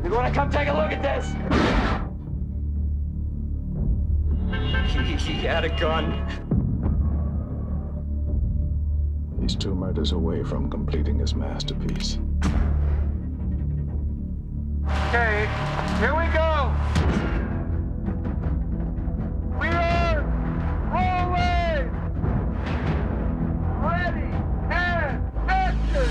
You want to come take a look at this? He had a gun. He's 2 murders away from completing his masterpiece. Okay, here we go. We are rolling. Ready and action.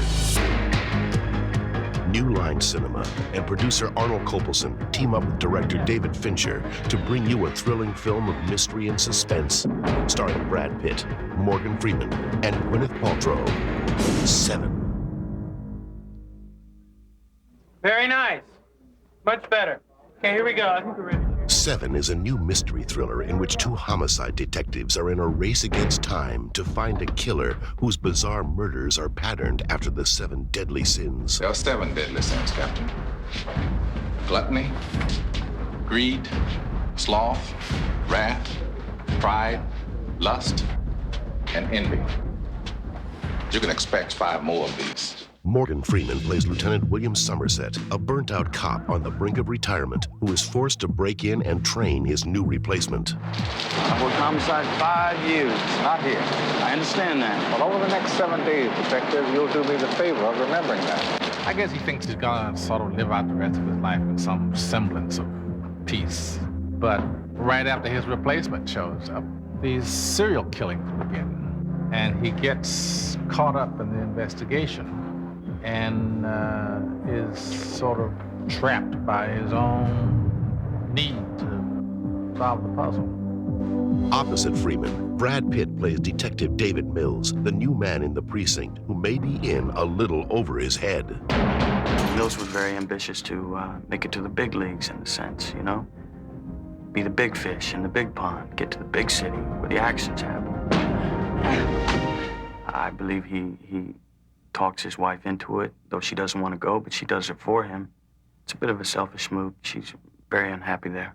New Line Cinema and producer Arnold Kopelson team up with director David Fincher to bring you a thrilling film of mystery and suspense, starring Brad Pitt, Morgan Freeman, and Gwyneth Paltrow. 7. Very nice. Much better. Okay, here we go. I think we're ready. 7 is a new mystery thriller in which 2 homicide detectives are in a race against time to find a killer whose bizarre murders are patterned after the 7 deadly sins. There are 7 deadly sins, Captain. Gluttony, greed, sloth, wrath, pride, lust, and envy. You can expect 5 more of these. Morgan Freeman plays Lieutenant William Somerset, a burnt-out cop on the brink of retirement who is forced to break in and train his new replacement. I've worked homicide 5 years. Not here. I understand that. But over the next 7 days, Detective, you'll do me the favor of remembering that. I guess he thinks he's gonna sort of live out the rest of his life in some semblance of peace. But right after his replacement shows up, these serial killings begin. And he gets caught up in the investigation and is sort of trapped by his own need to solve the puzzle. Opposite Freeman, Brad Pitt plays Detective David Mills, the new man in the precinct who may be in a little over his head. Mills was very ambitious to make it to the big leagues in a sense, you know? Be the big fish in the big pond, get to the big city where the action's happening. I believe he talks his wife into it, though she doesn't want to go, but she does it for him. It's a bit of a selfish move. She's very unhappy there.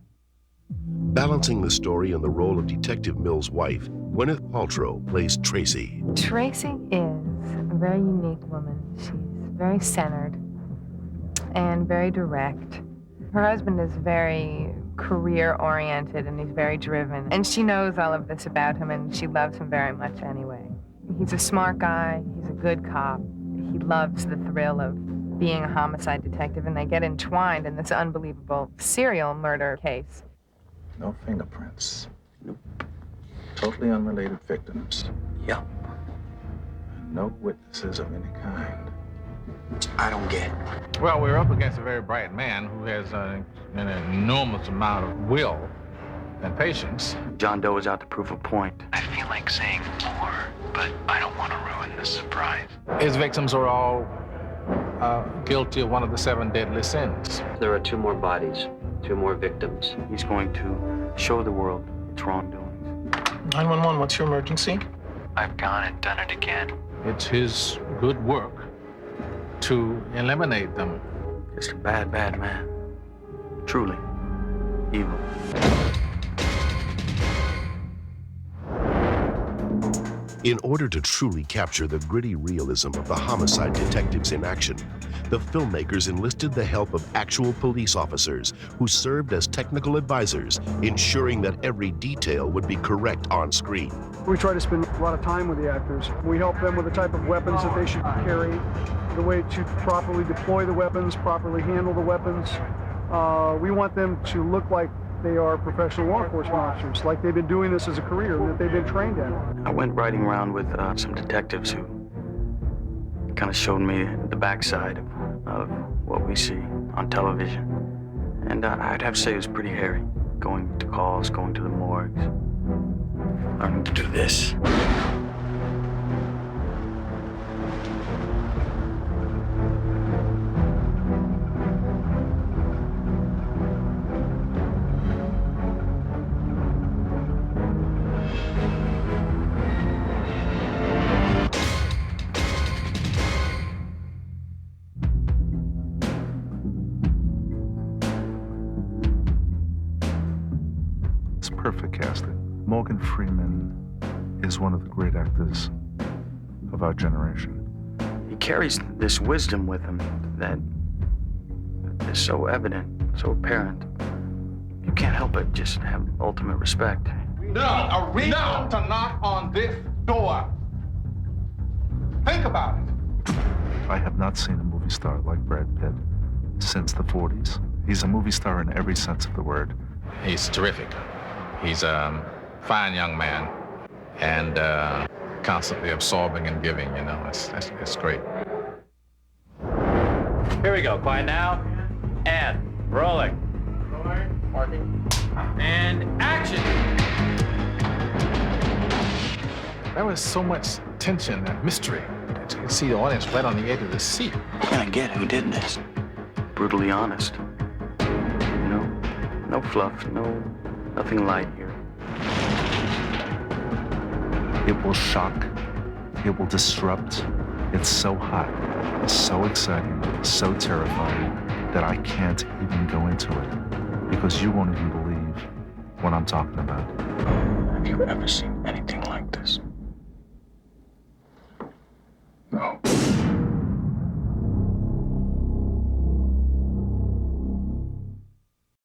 Balancing the story and the role of Detective Mills' wife, Gwyneth Paltrow plays Tracy. Tracy is a very unique woman. She's very centered and very direct. Her husband is very career-oriented and he's very driven. And she knows all of this about him and she loves him very much anyway. He's a smart guy, he's a good cop. He loves the thrill of being a homicide detective, and they get entwined in this unbelievable serial murder case. No fingerprints. Nope. Totally unrelated victims. Yep. And no witnesses of any kind. I don't get it. Well, we're up against a very bright man who has an enormous amount of will and patience. John Doe is out to prove a point. I feel like saying more, but I don't want to ruin the surprise. His victims are all guilty of one of the 7 deadly sins. There are 2 more bodies, 2 more victims. He's going to show the world its wrongdoings. 911, what's your emergency? I've gone and done it again. It's his good work to eliminate them. Just a bad, bad man. Truly evil. In order to truly capture the gritty realism of the homicide detectives in action, the filmmakers enlisted the help of actual police officers who served as technical advisors, ensuring that every detail would be correct on screen. We try to spend a lot of time with the actors. We help them with the type of weapons that they should carry, the way to properly deploy the weapons, properly handle the weapons. We want them to look like they are professional law enforcement officers, like they've been doing this as a career, that they've been trained in. I went riding around with some detectives who kind of showed me the backside of what we see on television. And I'd have to say it was pretty hairy, going to calls, going to the morgues, learning to do this. Perfect casting. Morgan Freeman is one of the great actors of our generation. He carries this wisdom with him that is so evident, so apparent, you can't help but just have ultimate respect. A reason to knock on this door. Think about it. I have not seen a movie star like Brad Pitt since the 40s. He's a movie star in every sense of the word. He's terrific. He's a fine young man and constantly absorbing and giving, you know. It's great. Here we go. Quiet now. And rolling. Marking. And action. There was so much tension and mystery. You can see the audience right on the edge of the seat. We're gonna get who did this. Brutally honest. You know, no fluff, nothing light here. It will shock. It will disrupt. It's so hot, so exciting, so terrifying that I can't even go into it because you won't even believe what I'm talking about. Have you ever seen anything like this?